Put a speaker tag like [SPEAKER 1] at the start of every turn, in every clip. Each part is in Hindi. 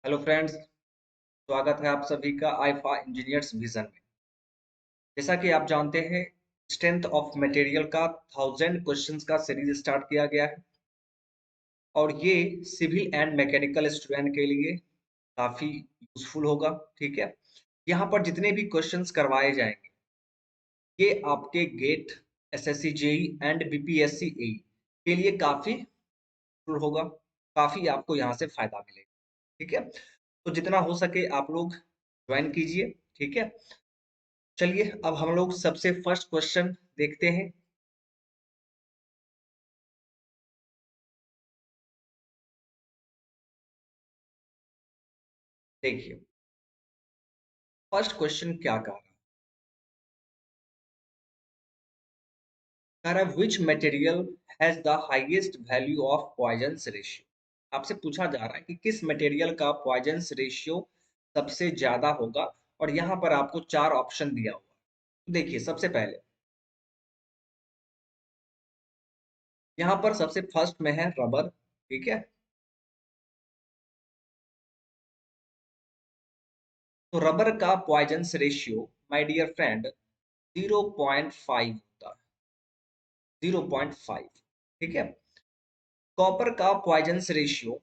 [SPEAKER 1] Hello friends. स्वागत है आप सभी का आईफा इंजीनियर्स विजन में। जैसा कि आप जानते हैं, स्ट्रेंथ ऑफ मटेरियल का 1000 क्वेश्चंस का सीरीज स्टार्ट किया गया है और ये सिविल एंड मैकेनिकल स्टूडेंट के लिए काफी यूजफुल होगा। ठीक है, यहाँ पर जितने भी क्वेश्चंस करवाए जाएंगे ये आपके GATE, SSC JE and BPSC AE के लिए काफी यूजफुल होगा। काफी आपको यहाँ से फायदा मिलेगा। ठीक है, तो जितना हो सके आप लोग ज्वाइन कीजिए। ठीक है, चलिए अब हम लोग सबसे फर्स्ट क्वेश्चन देखते हैं। देखिए फर्स्ट क्वेश्चन क्या कह रहा है which material has the highest value of Poisson's ratio. आपसे पूछा जा रहा है कि किस मटेरियल का पॉइजंस रेशियो सबसे ज्यादा होगा और यहाँ पर आपको चार ऑप्शन दिया हुआ है। देखिए सबसे पहले यहाँ पर सबसे फर्स्ट में है रबर। ठीक है, तो रबर का Poisson's ratio my dear friend 0.5 होता है। 0.5। ठीक है, कॉपर का पॉइजंस रेशियो,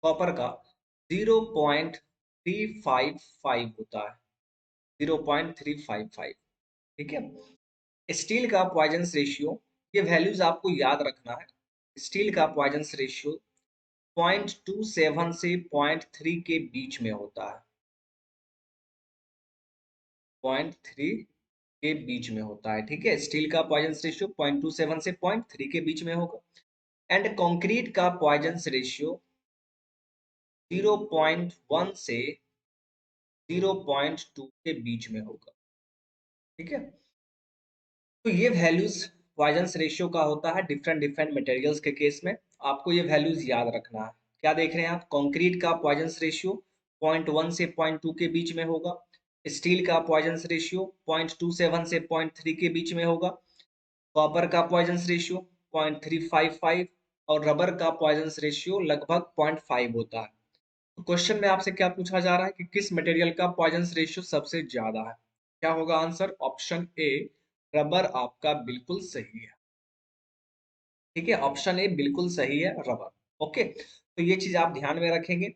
[SPEAKER 1] कॉपर का 0.355 होता है। 0.355। ठीक है, स्टील का पॉइजंस रेशियो, ये वैल्यूज आपको याद रखना है। स्टील का पॉइजंस रेशियो 0.27 से 0.3 के बीच में होता है। 0.3 के बीच में होता है। ठीक है, स्टील का पॉइजंस रेशियो 0.27 से 0.3 के बीच में होगा। एंड कंक्रीट का पॉइजंस रेशियो 0.1 से 0.2 के बीच में होगा। ठीक है, तो ये वैल्यूज पॉइजंस रेशियो का होता है डिफरेंट डिफरेंट मटेरियल्स के केस में। आपको ये वैल्यूज याद रखना है। क्या देख रहे हैं आप? कंक्रीट का पॉइजंस रेशियो 0.1 से 0.2 के बीच में होगा। स्टील का पॉइजंस रेशियो 0.27 से 0.3 के बीच में होगा। कॉपर का पॉइजंस रेशियो 0.355 और रबर का पॉइजंस रेशियो लगभग 0.5 होता है। तो क्वेश्चन में आपसे क्या पूछा जा रहा है कि किस मटेरियल का पॉइजंस रेशियो सबसे ज्यादा है? क्या होगा आंसर? ऑप्शन ए रबर आपका बिल्कुल सही है। ठीक है, ऑप्शन ए बिल्कुल सही है, रबर। ओके, तो ये चीज आप ध्यान में रखेंगे।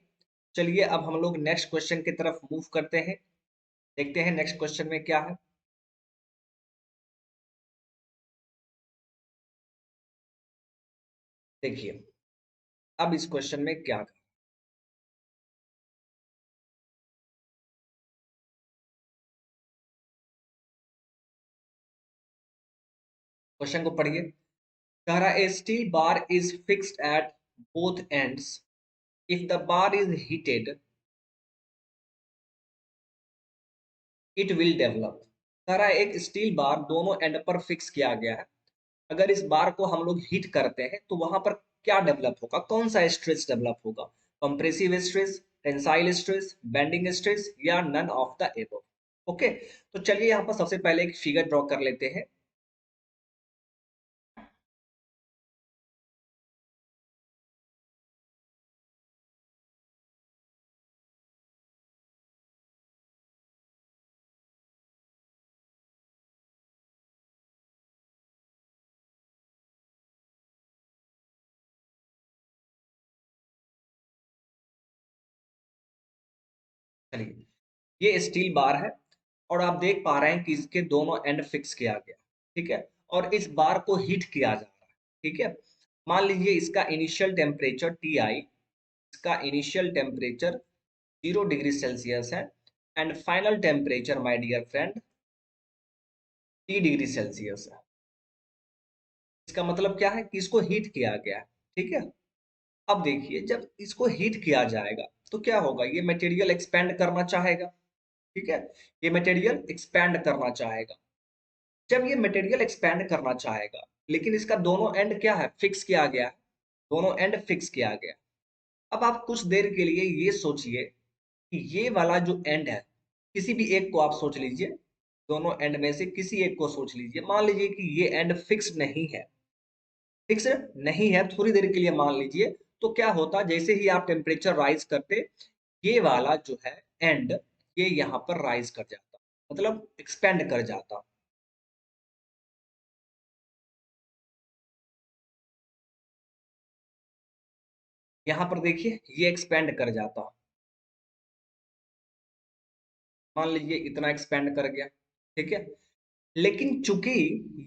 [SPEAKER 1] चलिए अब हम लोग नेक्स्ट क्वेश्चन की तरफ मूव करते हैं। देखते हैं नेक्स्ट क्वेश्चन में क्या है। देखिए अब इस क्वेश्चन में क्या, क्वेश्चन को पढ़िए। कह रहा है steel bar is fixed at both ends if the bar is heated it will develop. कह रहा है एक स्टील बार दोनों एंड पर फिक्स किया गया है। अगर इस बार को हम लोग हीट करते हैं तो वहां पर क्या डेवलप होगा? कौन सा स्ट्रेस डेवलप होगा? Compressive stress, tensile stress, bending stress या none of the above? Okay, तो चलिए यहाँ पर सबसे पहले एक फिगर ड्रॉ कर लेते हैं। चलिए ये स्टील बार है और आप देख पा रहे हैं कि इसके दोनों एंड फिक्स किया गया। ठीक है, और इस बार को हीट किया जा रहा है। ठीक है, मान लीजिए इसका इनिशियल टेम्परेचर टी आई, इसका इनिशियल टेम्परेचर 0 डिग्री सेल्सियस है and final temperature my dear friend T degree Celsius है। इसका मतलब क्या है कि इसको हीट किया गया है। ठीक है, अब देखिए जब इसको हीट किया जाएगा तो क्या होगा? ये मटेरियल एक्सपेंड करना चाहेगा। ठीक है, ये मटेरियल एक्सपेंड करना चाहेगा। जब ये मटेरियल एक्सपेंड करना चाहेगा लेकिन इसका दोनों एंड क्या है? फिक्स किया गया है। दोनों एंड फिक्स किया गया। अब आप कुछ देर के लिए ये सोचिए कि ये वाला जो एंड है, किसी भी एक को आप सोच लीजिए। दोनों एंड में से किसी एक को सोच लीजिए। मान लीजिए कि ये एंड फिक्स नहीं है। फिक्स नहीं है, थोड़ी देर के लिए मान लीजिए। तो क्या होता, जैसे ही आप टेम्परेचर राइज करते, ये वाला जो है एंड, ये यहाँ पर राइज कर जाता, मतलब एक्सपेंड कर जाता। यहाँ पर देखिए ये एक्सपेंड कर जाता, मान लीजिए इतना एक्सपेंड कर गया, ठीक है। लेकिन चूंकि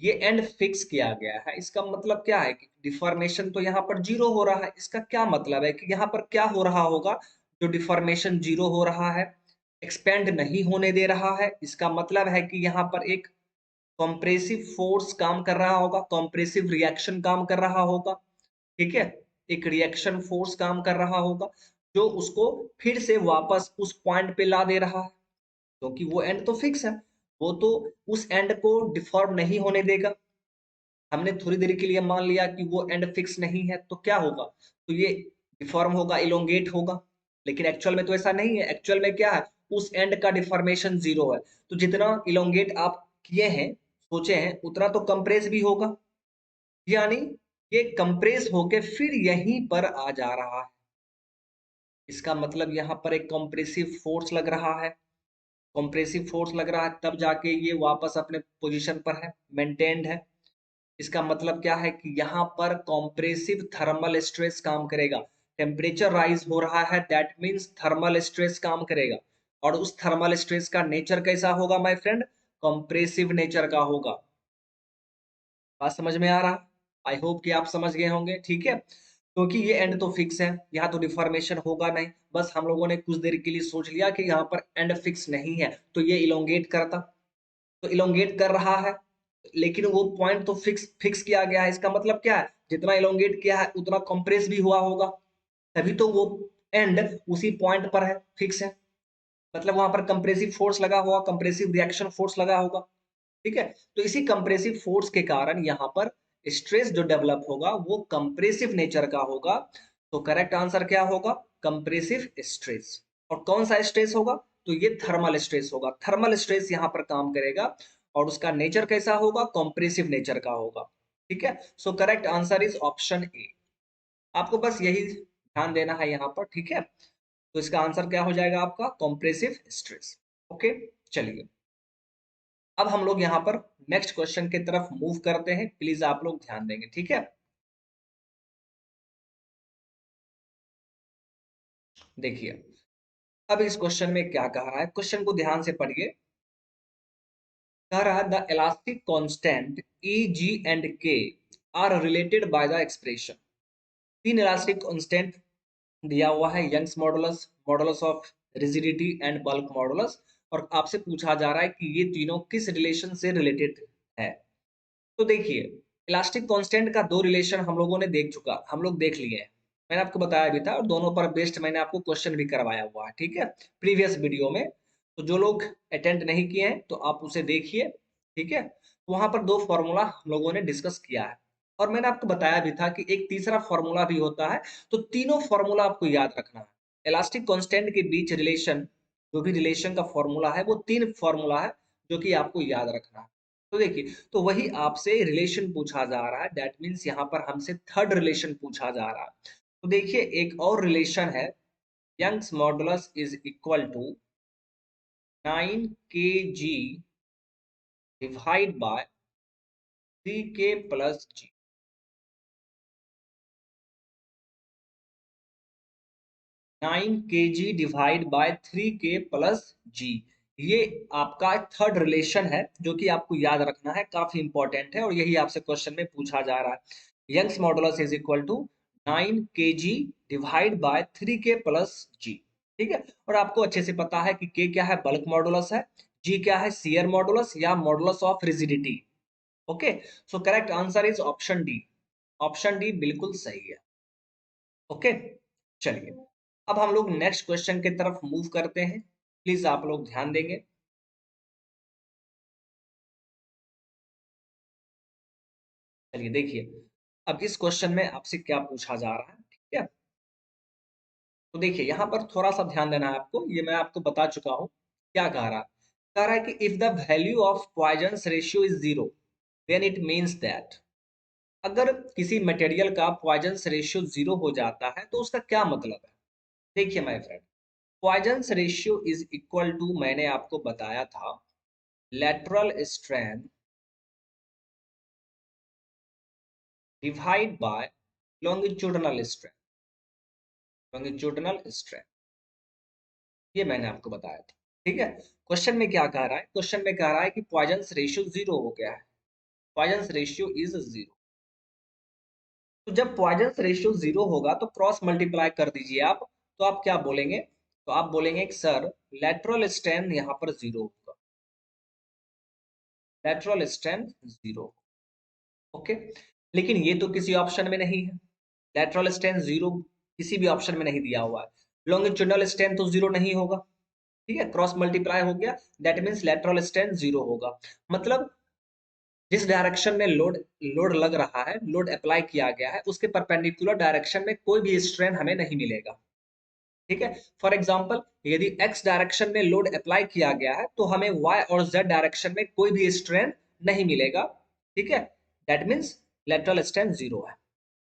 [SPEAKER 1] ये एंड फिक्स किया गया है, इसका मतलब क्या है कि डिफॉर्मेशन तो यहाँ पर जीरो हो रहा है। इसका क्या मतलब है कि यहाँ पर क्या हो रहा होगा, जो डिफॉर्मेशन जीरो हो रहा है, एक्सपेंड नहीं होने दे रहा है, इसका मतलब है कि यहाँ पर एक कॉम्प्रेसिव फोर्स काम कर रहा होगा, कॉम्प्रेसिव रिएक्शन काम कर रहा होगा, ठीक है। एक रिएक्शन फोर्स काम कर रहा होगा जो उसको फिर से वापस उस पॉइंट पे ला दे रहा है, क्योंकि वो एंड तो फिक्स है, वो तो उस एंड को डिफॉर्म नहीं होने देगा। हमने थोड़ी देर के लिए मान लिया कि वो एंड फिक्स नहीं है, तो क्या होगा, तो ये डिफॉर्म होगा, इलोंगेट होगा। लेकिन एक्चुअल में तो ऐसा नहीं है, एक्चुअल में क्या है, उस एंड का डिफॉर्मेशन जीरो है, तो जितना इलोंगेट आप किए हैं, सोचे हैं, उतना तो कंप्रेस भी होगा, यानी ये कंप्रेस होके फिर यहीं पर आ जा रहा है। इसका मतलब यहाँ पर एक कंप्रेसिव फोर्स लग रहा है, कंप्रेसिव फोर्स लग रहा है, तब जाके ये वापस अपने पोजीशन पर है, मेंटेन्ड है। इसका मतलब क्या है कि यहाँ पर कॉम्प्रेसिव थर्मल स्ट्रेस काम करेगा। टेम्परेचर राइज हो रहा है, दैट मीन्स थर्मल स्ट्रेस काम करेगा, और उस थर्मल स्ट्रेस का नेचर कैसा होगा माय फ्रेंड, कॉम्प्रेसिव नेचर का होगा। बात समझ में आ रहा, आई होप कि आप समझ गए होंगे, ठीक है। क्योंकि ये एंड तो फिक्स है, यहाँ तो डिफॉर्मेशन होगा नहीं, बस हम लोगों ने कुछ देर के लिए सोच लिया कि यहाँ पर एंड फिक्स नहीं है, तो ये इलोंगेट करता, तो इलोंगेट कर रहा है, लेकिन वो पॉइंट तो फिक्स फिक्स किया गया है। इसका मतलब क्या है, जितना इलोंगेट किया है उतना कंप्रेस भी हुआ होगा, तभी तो वो एंड उसी पॉइंट पर है, फिक्स है। मतलब वहां पर कंप्रेसिव फोर्स लगा होगा, कंप्रेसिव रिएक्शन फोर्स लगा होगा, ठीक है। तो इसी कंप्रेसिव फोर्स के कारण यहाँ पर स्ट्रेस जो डेवलप होगा वो कंप्रेसिव नेचर का होगा। तो करेक्ट आंसर क्या होगा, कंप्रेसिव स्ट्रेस। और कौन सा स्ट्रेस होगा, तो ये थर्मल स्ट्रेस होगा, थर्मल स्ट्रेस यहाँ पर काम करेगा, और उसका नेचर कैसा होगा, कॉम्प्रेसिव नेचर का होगा, ठीक है। So correct answer is option A. आपको बस यही ध्यान देना है यहाँ पर, ठीक है। तो इसका आंसर क्या हो जाएगा आपका, कॉम्प्रेसिव स्ट्रेस। ओके, चलिए अब हम लोग यहाँ पर नेक्स्ट क्वेश्चन की तरफ मूव करते हैं, प्लीज आप लोग ध्यान देंगे, ठीक है। देखिए अब इस क्वेश्चन में क्या कह रहा है, क्वेश्चन को ध्यान से पढ़िए। कह रहा है the elastic constant E, G and K are related by the expression. तीन इलास्टिक कांस्टेंट दिया हुआ है, Young's modulus, modulus of rigidity and bulk modulus, और आपसे पूछा जा रहा है कि ये तीनों किस रिलेशन से रिलेटेड है। तो देखिए इलास्टिक कांस्टेंट का दो रिलेशन हम लोगों ने देख चुका, हम लोग देख लिए हैं, मैंने आपको बताया भी था, और दोनों पर बेस्ड मैंने आपको क्वेश्चन भी करवाया हुआ है, ठीक है, प्रीवियस वीडियो में। तो जो लोग अटेंड नहीं किए हैं तो आप उसे देखिए, ठीक है। वहां पर दो फॉर्मूला हम लोगों ने डिस्कस किया है, और मैंने आपको बताया भी था कि एक तीसरा फॉर्मूला भी होता है। तो तीनों फॉर्मूला आपको याद रखना है। इलास्टिक कांस्टेंट के बीच रिलेशन, जो भी रिलेशन का फॉर्मूला है, वो तीन फॉर्मूला है जो कि आपको याद रखना है। तो देखिए, तो वही आपसे रिलेशन पूछा जा रहा है, दैट मीन्स यहाँ पर हमसे थर्ड रिलेशन पूछा जा रहा है। तो देखिए एक और रिलेशन है, Young's modulus is equal to 9 kg divide by 3k+g। 9 kg divide by 3k+g, ये आपका थर्ड रिलेशन है जो कि आपको याद रखना है, काफी इंपॉर्टेंट है, और यही आपसे क्वेश्चन में पूछा जा रहा है। Young's modulus is equal to 9 kg divide by 3k+g, ठीक है। और आपको अच्छे से पता है कि k क्या है, बल्क मॉडुलस है, g क्या है, शियर मॉडुलस या modulus of rigidity. Okay, so correct answer is option D. Option D बिल्कुल सही है। ओके, चलिए अब हम लोग नेक्स्ट क्वेश्चन की तरफ मूव करते हैं, प्लीज आप लोग ध्यान देंगे। चलिए देखिए अब इस क्वेश्चन में आपसे क्या पूछा जा रहा है, ठीक है। तो देखिए यहाँ पर थोड़ा सा ध्यान देना है आपको, ये मैं आपको बता चुका हूँ। क्या कह रहा है कि if the value of Poisson ratio is zero, then it means that अगर किसी मटेरियल का पॉइजंस रेशियो 0 हो जाता है तो उसका क्या मतलब है? देखिए my friend, Poisson's ratio is equal to, मैंने आपको बताया था, lateral strength divide by longitudinal strength. Longitudinal strength, ये मैंने आपको बताया था। ठीक है, क्वेश्चन में क्या कह रहा है? क्वेश्चन में कह रहा है कि पॉइजंस रेशियो 0 हो गया है, पॉइजंस रेशियो इज 0। तो जब पॉइजंस रेशियो 0 होगा तो क्रॉस मल्टीप्लाई कर दीजिए आप। तो आप क्या बोलेंगे? तो आप बोलेंगे कि सर लेटरल स्ट्रेंथ यहाँ पर 0 होगा, लेटरल स्ट्रेंथ 0। ओके, लेकिन ये तो किसी ऑप्शन में नहीं है, लेटरल स्ट्रेंथ 0 किसी भी ऑप्शन में नहीं दिया हुआ है। लॉन्गिट्यूडनल स्ट्रेंथ तो 0 नहीं होगा। ठीक है, क्रॉस मल्टीप्लाई हो गया, दैट मीन्स लेटरल स्ट्रेंथ 0 होगा। मतलब जिस डायरेक्शन में लोड लोड लग रहा है, लोड अप्लाई किया गया है, उसके परपेंडिकुलर डायरेक्शन में कोई भी स्ट्रेन हमें नहीं मिलेगा। ठीक है, फॉर एग्जांपल यदि x डायरेक्शन में लोड अप्लाई किया गया है तो हमें y और z डायरेक्शन में कोई भी स्ट्रेन नहीं मिलेगा। ठीक है, दैट मीन्स लेटरल स्ट्रेन 0 है।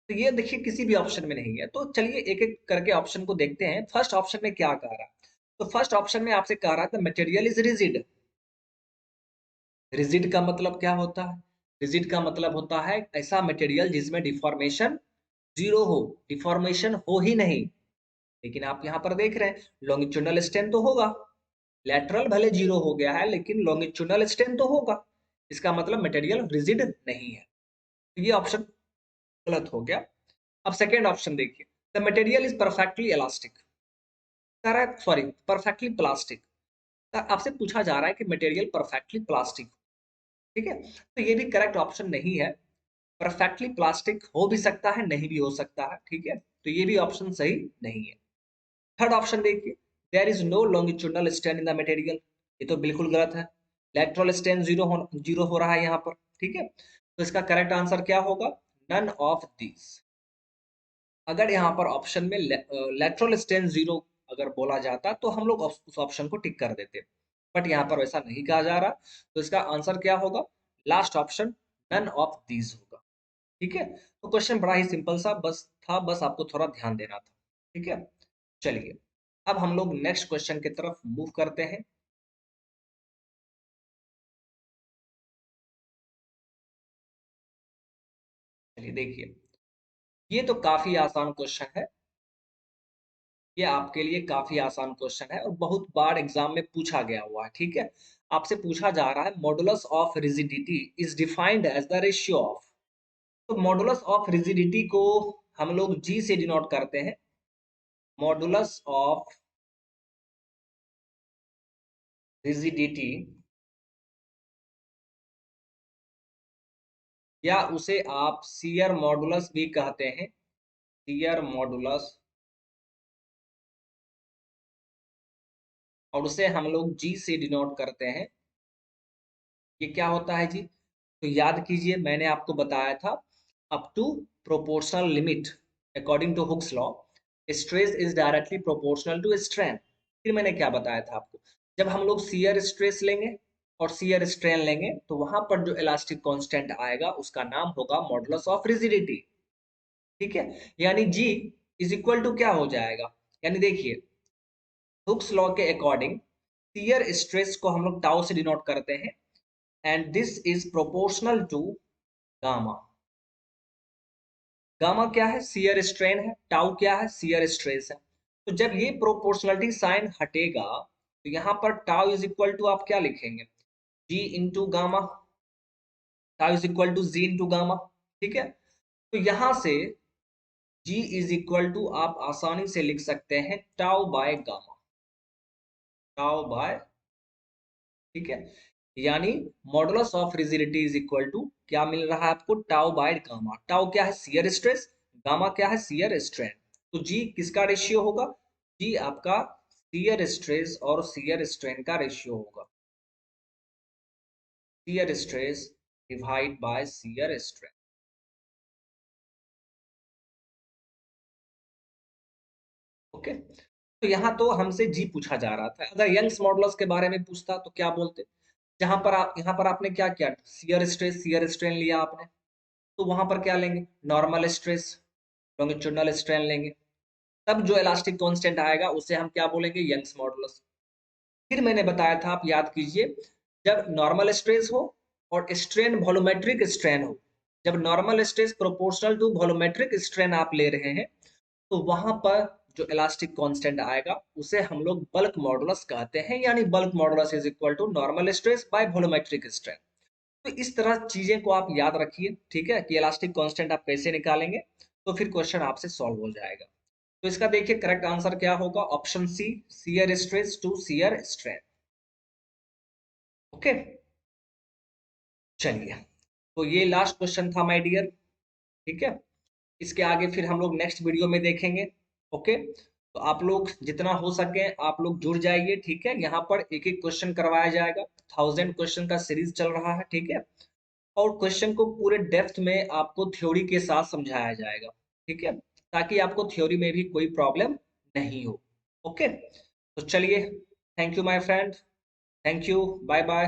[SPEAKER 1] तो ये देखिए किसी भी ऑप्शन में नहीं है। तो चलिए एक एक करके ऑप्शन को देखते हैं। फर्स्ट ऑप्शन में क्या कह रहा है? तो फर्स्ट ऑप्शन में आपसे कह रहा था मटेरियल इज रिजिड। रिजिड का मतलब क्या होता है? रिजिड का मतलब होता है ऐसा मटेरियल जिसमें डिफॉर्मेशन 0 हो, डिफॉर्मेशन हो ही नहीं। लेकिन आप यहाँ पर देख रहे हैं लॉन्गिट्यूडनल स्ट्रेन तो होगा, लेटरल भले 0 हो गया है लेकिन लॉन्गिट्यूडनल स्ट्रेन तो होगा। इसका मतलब मटेरियल रिजिड नहीं है। तो ये ऑप्शन गलत हो गया। अब सेकेंड ऑप्शन देखिए, the material is perfectly elastic. Sorry, perfectly plastic. आपसे पूछा जा रहा है कि मटेरियल परफेक्टली प्लास्टिक। ठीक है, तो ये भी करेक्ट ऑप्शन नहीं है। परफेक्टली प्लास्टिक हो भी सकता है, नहीं भी हो सकता है। ठीक है, तो ये भी ऑप्शन सही नहीं है। थर्ड ऑप्शन देखिए, there is no longitudinal strain in the material. ये तो बिल्कुल गलत है, लेटरल स्ट्रेन जीरो हो रहा है यहाँ पर। ठीक है, तो इसका करेक्ट आंसर क्या होगा? None of these. अगर यहाँ पर ऑप्शन में लेटरल स्ट्रेन 0 अगर बोला जाता तो हम लोग उस ऑप्शन को टिक कर देते, बट यहाँ पर वैसा नहीं कहा जा रहा। तो इसका आंसर क्या होगा? Last option, none of these होगा। ठीक है, तो क्वेश्चन बड़ा ही सिंपल सा बस था, बस आपको थोड़ा ध्यान देना था। ठीक है, चलिए अब हम लोग नेक्स्ट क्वेश्चन की तरफ मूव करते हैं। चलिए देखिए, ये तो काफी आसान क्वेश्चन है। ये आपके लिए काफी आसान क्वेश्चन है और बहुत बार एग्जाम में पूछा गया हुआ है। ठीक है, आपसे पूछा जा रहा है modulus of rigidity is defined as the ratio of. तो मॉडुलस ऑफ रिजिडिटी को हम लोग जी से डिनोट करते हैं। मॉडुलस ऑफ रिजिडिटी, या उसे आप शियर मॉडुलस भी कहते हैं, शियर मॉडुलस, और उसे हम लोग जी से डिनोट करते हैं। ये क्या होता है जी? तो याद कीजिए, मैंने आपको बताया था up to proportional limit according to Hooke's law stress is directly proportional to strain. फिर मैंने क्या बताया था आपको? जब हम लोग शियर स्ट्रेस लेंगे और शियर स्ट्रेन लेंगे तो वहां पर जो इलास्टिक कांस्टेंट आएगा उसका नाम होगा मॉडुलस ऑफ रिजिडिटी। ठीक है, यानी जी इज इक्वल टू क्या हो जाएगा? यानी देखिए, हुक्स लॉ के अकॉर्डिंग शियर स्ट्रेस को हम लोग टाउ से डिनोट करते हैं and this is proportional to gamma. Gamma क्या है? शियर स्ट्रेन है। टाउ क्या है? शियर स्ट्रेस है। तो जब ये प्रोपोर्शनलिटी साइन हटेगा तो यहाँ पर टाउ इज इक्वल टू आप क्या लिखेंगे? G into gamma. Tau is equal to g into gamma. ठीक है, तो यहां से जी इज इक्वल टू आप आसानी से लिख सकते हैं tau by gamma, tau by. ठीक है, यानी modulus of rigidity is equal to क्या मिल रहा है आपको? Tau by gamma. टाउ क्या है? Shear stress. गामा क्या है? Shear strain. तो जी किसका रेशियो होगा? जी आपका शियर स्ट्रेस और शियर स्ट्रेन का रेशियो होगा। Shear stress divide by shear strain. Okay, तो यहाँ तो हमसे जी पूछा जा रहा था। अगर यंग्स मॉडुलस के बारे में पूछता तो क्या बोलते? जहां पर आप यहाँ पर आपने क्या किया? शियर स्ट्रेस शियर स्ट्रेन लिया आपने, तो वहां पर क्या लेंगे, नॉर्मल स्ट्रेस, लॉन्गिट्यूडिनल स्ट्रेन लेंगे, तब जो इलास्टिक कांस्टेंट आएगा उसे हम क्या बोलेंगे, यंग्स मॉडुलस। फिर मैंने बताया था, आप याद कीजिए, जब नॉर्मल स्ट्रेस हो और स्ट्रेन वॉल्यूमेट्रिक स्ट्रेन हो, जब normal stress proportional to volumetric strain आप ले रहे हैं, तो वहां पर जो इलास्टिक कांस्टेंट आएगा उसे हम लोग बल्क मॉडुलस कहते हैं, यानी bulk modulus is equal to normal stress by volumetric strain. तो इस तरह चीजें को आप याद रखिए, ठीक है, कि इलास्टिक कांस्टेंट आप कैसे निकालेंगे, तो फिर क्वेश्चन आपसे सॉल्व हो जाएगा। तो इसका देखिए करेक्ट आंसर क्या होगा, option C, shear stress to shear strain. Okay, चलिए, तो ये लास्ट क्वेश्चन था माय डियर, ठीक है। इसके आगे फिर हम लोग नेक्स्ट वीडियो में देखेंगे। ओके, तो आप लोग जितना हो सके आप लोग जुड़ जाइए, ठीक है। यहाँ पर एक एक क्वेश्चन करवाया जाएगा, 1000 क्वेश्चन का सीरीज चल रहा है, ठीक है। और क्वेश्चन को पूरे डेप्थ में आपको थ्योरी के साथ समझाया जाएगा, ठीक है, ताकि आपको थ्योरी में भी कोई प्रॉब्लम नहीं हो। ओके, तो चलिए, thank you my friend, thank you, bye bye.